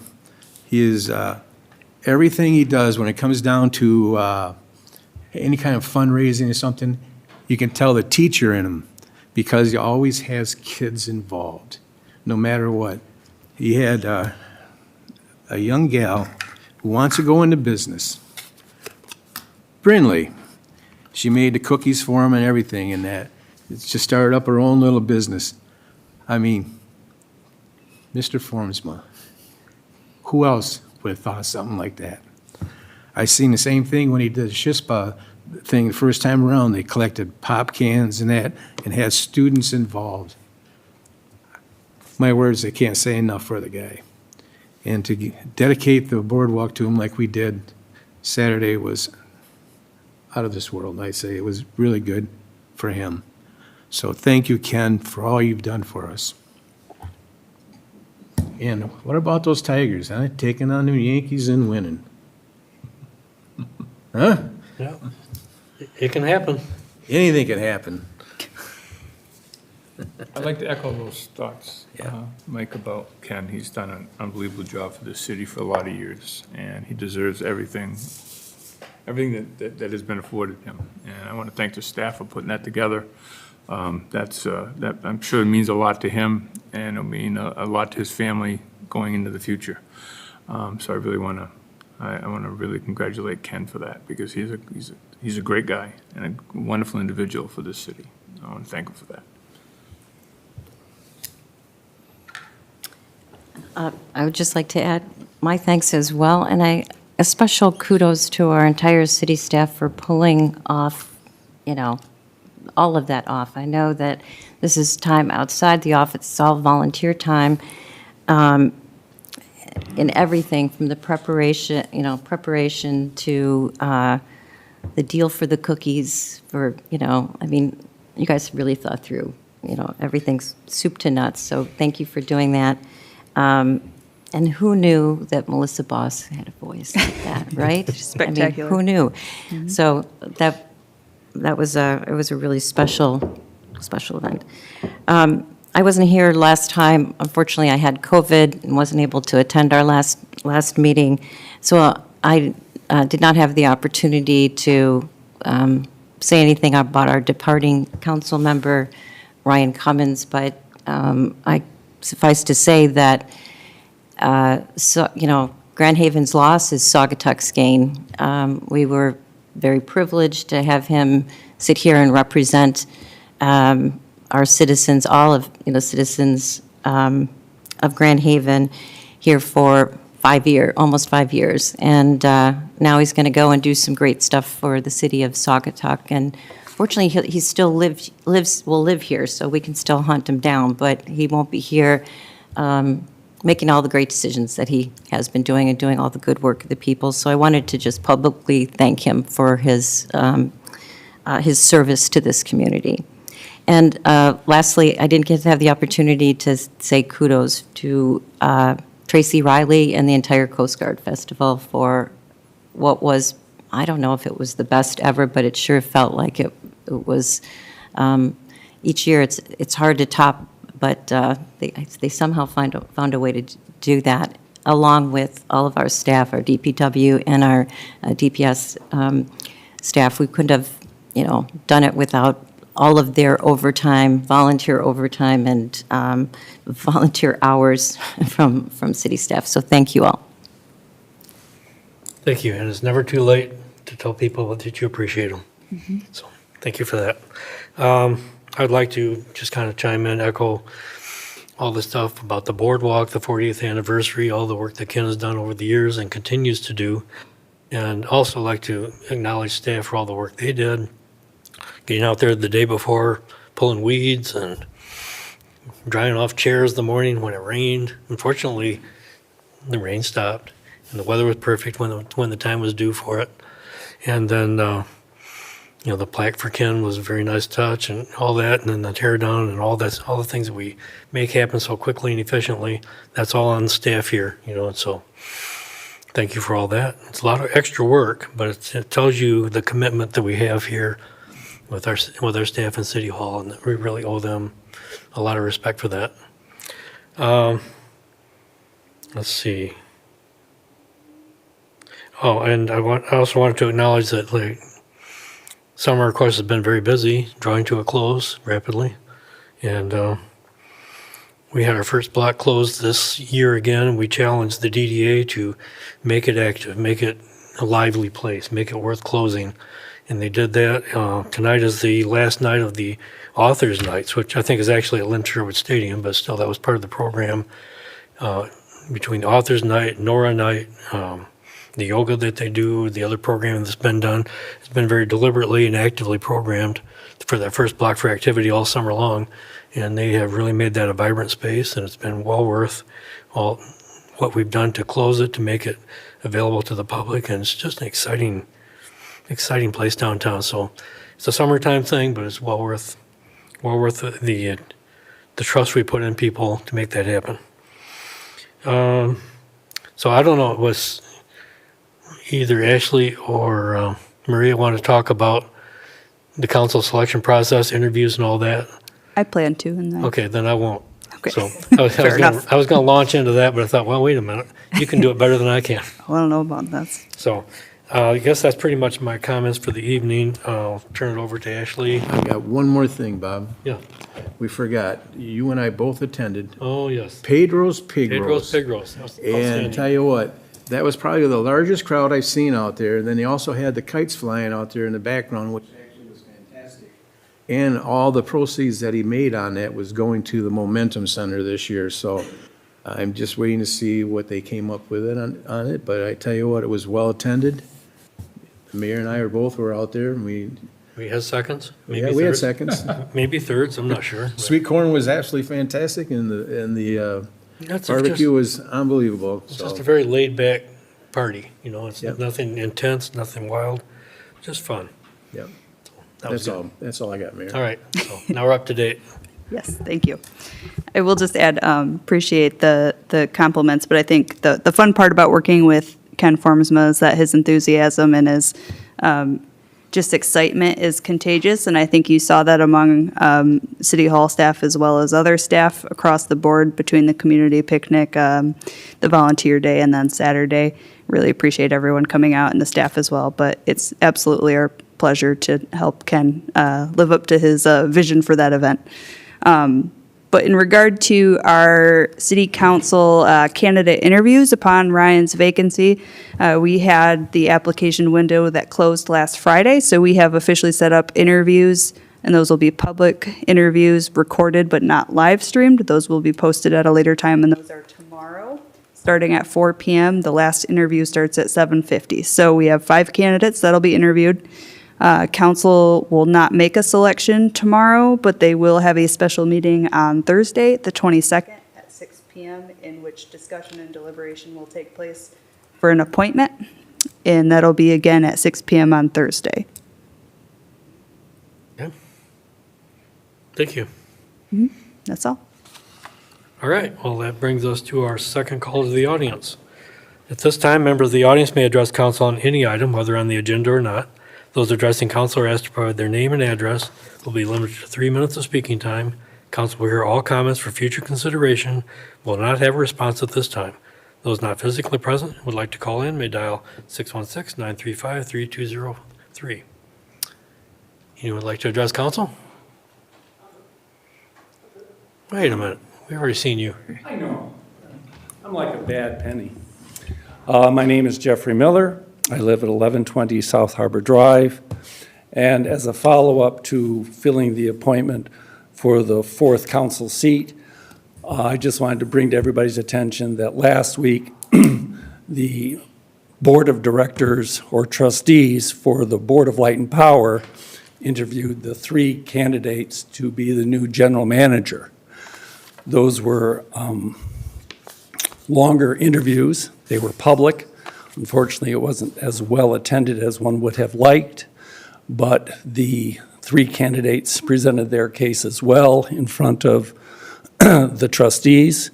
he is, everything he does when it comes down to any kind of fundraising or something, you can tell the teacher in him because he always has kids involved, no matter what. He had a young gal who wants to go into business. Brinley, she made the cookies for him and everything and that. She started up her own little business. I mean, Mr. Formsma, who else would have thought of something like that? I seen the same thing when he did the Shispa thing the first time around. They collected pop cans and that and had students involved. My words, I can't say enough for the guy. And to dedicate the boardwalk to him like we did Saturday was out of this world, I say. It was really good for him. So thank you, Ken, for all you've done for us. And what about those Tigers, huh? Taking on the Yankees and winning. Huh? Yeah. It can happen. Anything can happen. I'd like to echo those thoughts, Yeah. Mike, about Ken. He's done an unbelievable job for this city for a lot of years, and he deserves everything that has been afforded him. And I want to thank the staff for putting that together. That I'm sure it means a lot to him, and it'll mean a lot to his family going into the future. So I really want to really congratulate Ken for that, because he's a great guy and a wonderful individual for this city. I want to thank him for that. I would just like to add my thanks as well, and a special kudos to our entire city staff for pulling off, all of that off. I know that this is time outside the office, it's all volunteer time, in everything from the preparation, preparation to the deal for the cookies for, I mean, you guys really thought through, everything's soup to nuts. So thank you for doing that. And who knew that Melissa Boss had a voice like that, right? Spectacular. I mean, who knew? So it was a really special event. I wasn't here last time. Unfortunately, I had COVID and wasn't able to attend our last meeting. So I did not have the opportunity to say anything about our departing council member, Ryan Cummins, but I suffice to say that Grand Haven's loss is Saugatuck's gain. We were very privileged to have him sit here and represent our citizens, all of, citizens of Grand Haven here for almost 5 years. And now he's going to go and do some great stuff for the city of Saugatuck. And fortunately, he still will live here, so we can still hunt him down, but he won't be here making all the great decisions that he has been doing and doing all the good work of the people. So I wanted to just publicly thank him for his service to this community. And lastly, I didn't get to have the opportunity to say kudos to Tracy Riley and the entire Coast Guard Festival for what was, I don't know if it was the best ever, but it sure felt like it was. Each year, it's hard to top, but they somehow found a way to do that, along with all of our staff, our DPW and our DPS staff. We couldn't have, done it without all of their overtime, volunteer overtime, and volunteer hours from city staff. So thank you all. Thank you, and it's never too late to tell people that you appreciate them. So thank you for that. I'd like to just kind of chime in, echo all the stuff about the boardwalk, the 40th anniversary, all the work that Ken has done over the years and continues to do. And also like to acknowledge staff for all the work they did, getting out there the day before, pulling weeds and drying off chairs the morning when it rained. Unfortunately, the rain stopped and the weather was perfect when the time was due for it. And then, the plaque for Ken was a very nice touch and all that, and then the tear down and all the things that we make happen so quickly and efficiently, that's all on staff here, and so thank you for all that. It's a lot of extra work, but it tells you the commitment that we have here with our staff in City Hall, and that we really owe them a lot of respect for that. Let's see. Oh, and I also wanted to acknowledge that summer, of course, has been very busy, drawing to a close rapidly, and we had our first block closed this year again. We challenged the DDA to make it active, make it a lively place, make it worth closing. And they did that. Tonight is the last night of the Authors' Nights, which I think is actually at Lynn Sherwood Stadium, but still that was part of the program. Between the Authors' Night, Nora Night, the yoga that they do, the other programming that's been done, has been very deliberately and actively programmed for that first block for activity all summer long. And they have really made that a vibrant space, and it's been well worth all what we've done to close it, to make it available to the public. And it's just an exciting place downtown. So it's a summertime thing, but it's well worth the trust we put in people to make that happen. So I don't know, it was either Ashley or Maria want to talk about the council selection process, interviews and all that. I plan to, and then Okay, then I won't. Okay. So Fair enough. I was going to launch into that, but I thought, well, wait a minute, you can do it better than I can. I don't know about that. So I guess that's pretty much my comments for the evening. I'll turn it over to Ashley. I got one more thing, Bob. Yeah. We forgot. You and I both attended Oh, yes. Pedro's Pig Pedro's Roast. Pig Roast. That was And outstanding. tell you what, that was probably the largest crowd I've seen out there. And then they also had the kites flying out there in the background, which actually was fantastic. And all the proceeds that he made on that was going to the Momentum Center this year. So I'm just waiting to see what they came up with on it. But I tell you what, it was well attended. The mayor and I were out there, and we had seconds? yeah, Maybe we had thirds? seconds. Maybe thirds, I'm not sure. Sweet corn was absolutely fantastic, and the That's Barbecue was unbelievable, It's so. just a very laid-back party, you know, it's Yep. nothing intense, nothing wild, just fun. Yep. That was That's all I got, Mayor. All right, so now we're up to date. Yes, thank you. I will just add, appreciate the compliments, but I think the fun part about working with Ken Formsma is that his enthusiasm and his just excitement is contagious, and I think you saw that among City Hall staff as well as other staff across the board between the community picnic, the volunteer day, and then Saturday. Really appreciate everyone coming out and the staff as well, but it's absolutely our pleasure to help Ken live up to his vision for that event. But in regard to our city council candidate interviews upon Ryan's vacancy, we had the application window that closed last Friday, so we have officially set up interviews, and those will be public interviews, recorded but not live streamed. Those will be posted at a later time, and those are tomorrow, starting at 4 p.m. The last interview starts at 7:50. So we have 5 candidates that'll be interviewed. Council will not make a selection tomorrow, but they will have a special meeting on Thursday, the 22nd, at 6 p.m., in which discussion and deliberation will take place for an appointment, and that'll be again at 6 p.m. on Thursday. Okay. Thank you. That's all. All right, well, that brings us to our second call to the audience. At this time, members of the audience may address council on any item, whether on the agenda or not. Those addressing council are asked to provide their name and address, will be limited to 3 minutes of speaking time. Council will hear all comments for future consideration, will not have a response at this time. Those not physically present and would like to call in may dial 616-935-3203. Anyone would like to address council? Wait a minute, we've already seen you. I know. I'm like a bad penny. My name is Jeffrey Miller. I live at 1120 South Harbor Drive. And as a follow-up to filling the appointment for the 4th council seat, I just wanted to bring to everybody's attention that last week, the Board of Directors or trustees for the Board of Light and Power interviewed the 3 candidates to be the new general manager. Those were longer interviews. They were public. Unfortunately, it wasn't as well attended as one would have liked, but the 3 candidates presented their cases well in front of the trustees.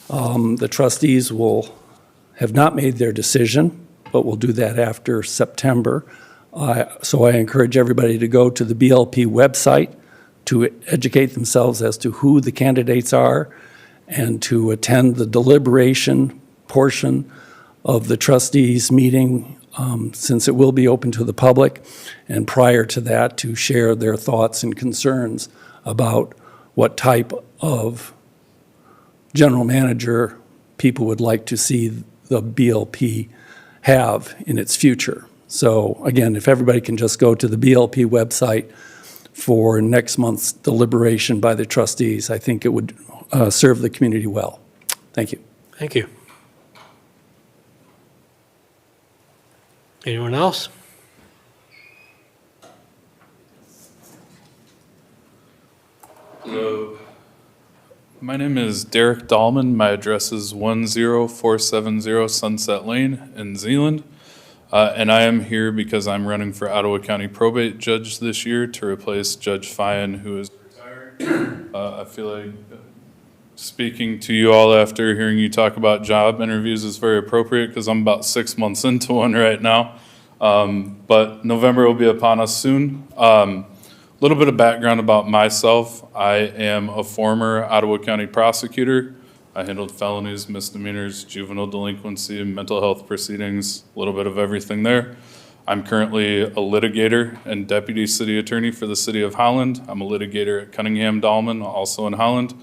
The trustees have not made their decision, but will do that after September. So I encourage everybody to go to the BLP website to educate themselves as to who the candidates are and to attend the deliberation portion of the trustees meeting, since it will be open to the public, and prior to that, to share their thoughts and concerns about what type of general manager people would like to see the BLP have in its future. So again, if everybody can just go to the BLP website for next month's deliberation by the trustees, I think it would serve the community well. Thank you. Thank you. Anyone else? My name is Derek Dahlman. My address is 10470 Sunset Lane in Zeeland. And I am here because I'm running for Ottawa County Probate Judge this year to replace Judge Fyan, who is retired. I feel like speaking to you all after hearing you talk about job interviews is very appropriate because I'm about 6 months into one right now. But November will be upon us soon. A little bit of background about myself. I am a former Ottawa County prosecutor. I handled felonies, misdemeanors, juvenile delinquency, mental health proceedings, a little bit of everything there. I'm currently a litigator and deputy city attorney for the city of Holland. I'm a litigator at Cunningham Dahlman, also in Holland.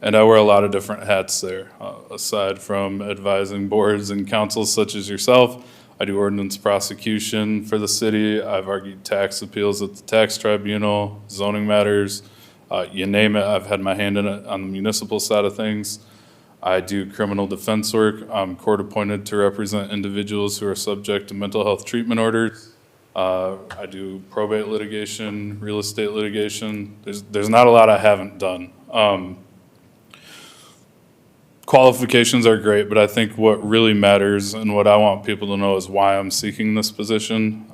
And I wear a lot of different hats there. Aside from advising boards and councils such as yourself, I do ordinance prosecution for the city. I've argued tax appeals at the tax tribunal, zoning matters, you name it. I've had my hand in it on the municipal side of things. I do criminal defense work. I'm court appointed to represent individuals who are subject to mental health treatment orders. I do probate litigation, real estate litigation. There's not a lot I haven't done. qualifications are great, but I think what really matters and what I want people to know is why I'm seeking this position,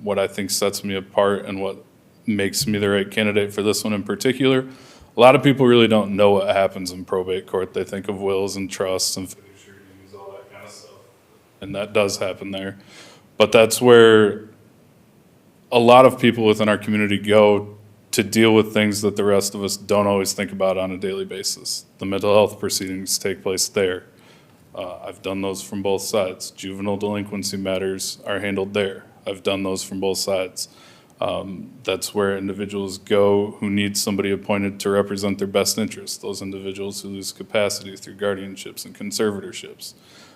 what I think sets me apart and what makes me the right candidate for this one in particular. A lot of people really don't know what happens in probate court. They think of wills and trusts and fiduciary duties, all that kind of stuff. And that does happen there. But that's where a lot of people within our community go to deal with things that the rest of us don't always think about on a daily basis. The mental health proceedings take place there. I've done those from both sides. Juvenile delinquency matters are handled there. I've done those from both sides. That's where individuals go who need somebody appointed to represent their best interests, those individuals who lose capacity through guardianships and conservatorships.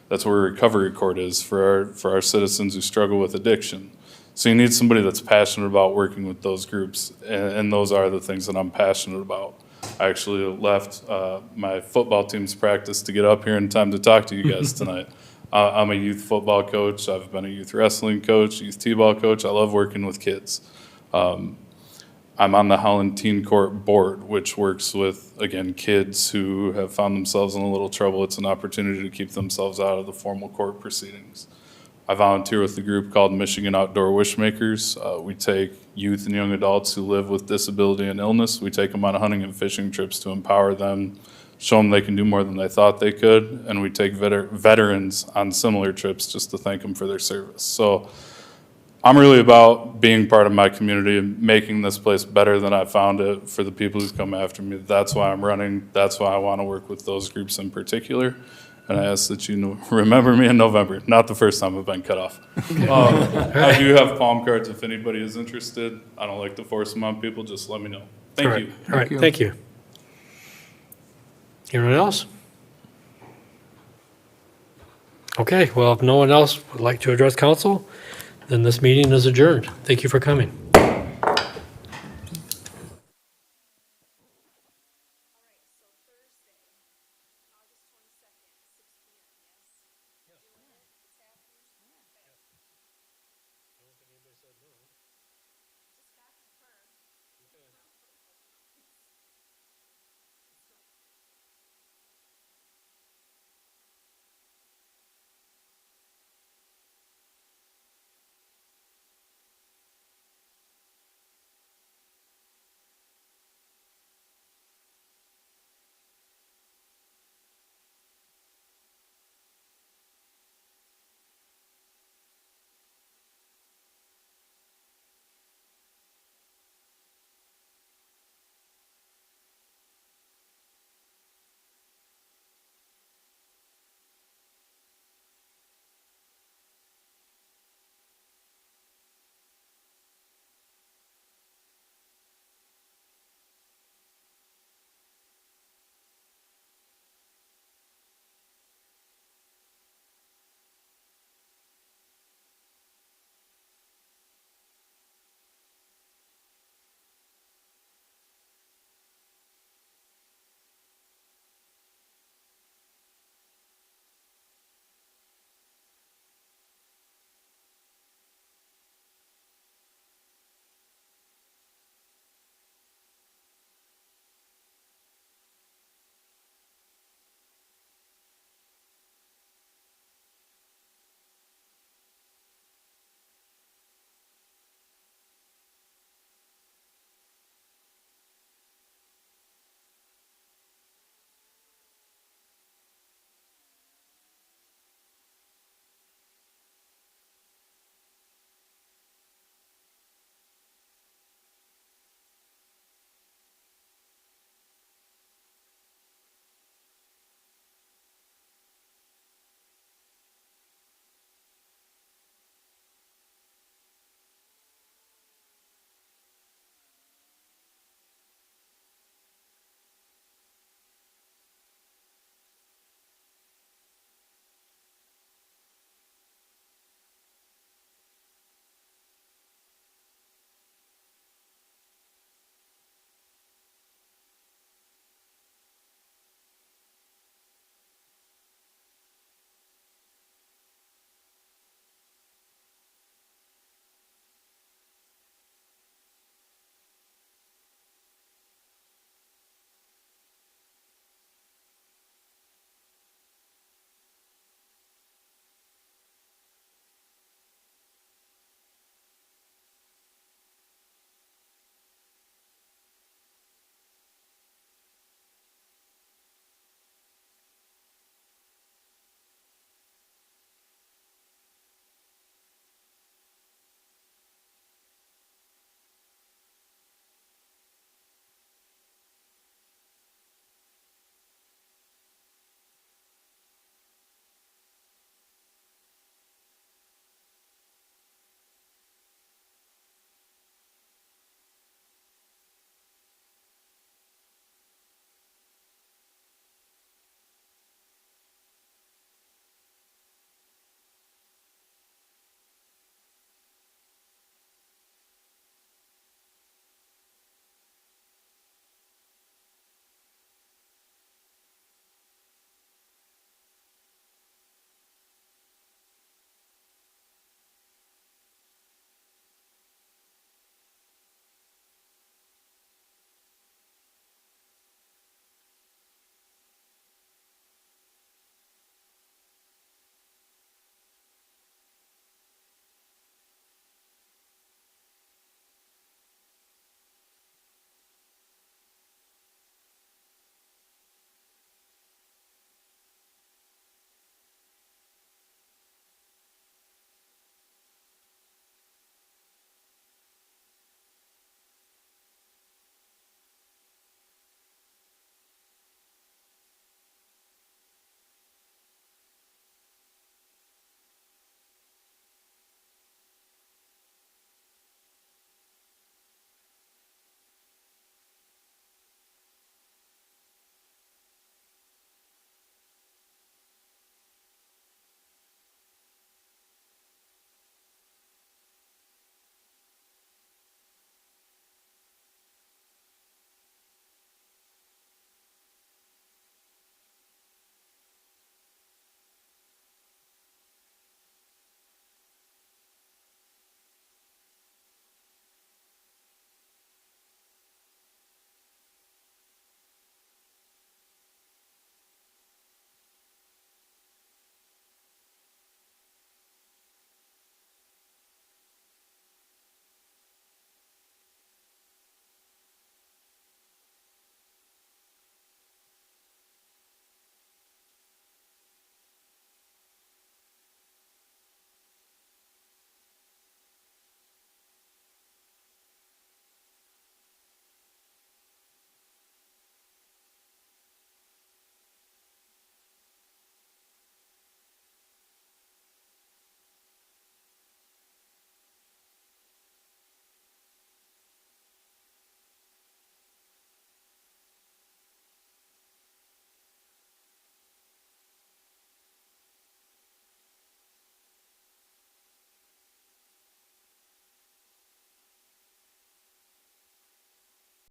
That's where recovery court is for our citizens who struggle with addiction. So you need somebody that's passionate about working with those groups, and those are the things that I'm passionate about. I actually left my football team's practice to get up here in time to talk to you guys tonight. I'm a youth football coach. I've been a youth wrestling coach, youth t-ball coach. I love working with kids. I'm on the Holland Teen Court Board, which works with, again, kids who have found themselves in a little trouble. It's an opportunity to keep themselves out of the formal court proceedings. I volunteer with a group called Michigan Outdoor Wishmakers. We take youth and young adults who live with disability and illness. We take them on hunting and fishing trips to empower them, show them they can do more than they thought they could, and we take veterans on similar trips just to thank them for their service. So I'm really about being part of my community and making this place better than I found it for the people who come after me. That's why I'm running. That's why I want to work with those groups in particular. And I ask that you remember me in November, not the first time I've been cut off. I do have palm cards if anybody is interested. I don't like to force them on people, just let me know. Thank you. All right, thank you. Anyone else? Okay, well, if no one else would like to address council, then this meeting is adjourned. Thank you for coming.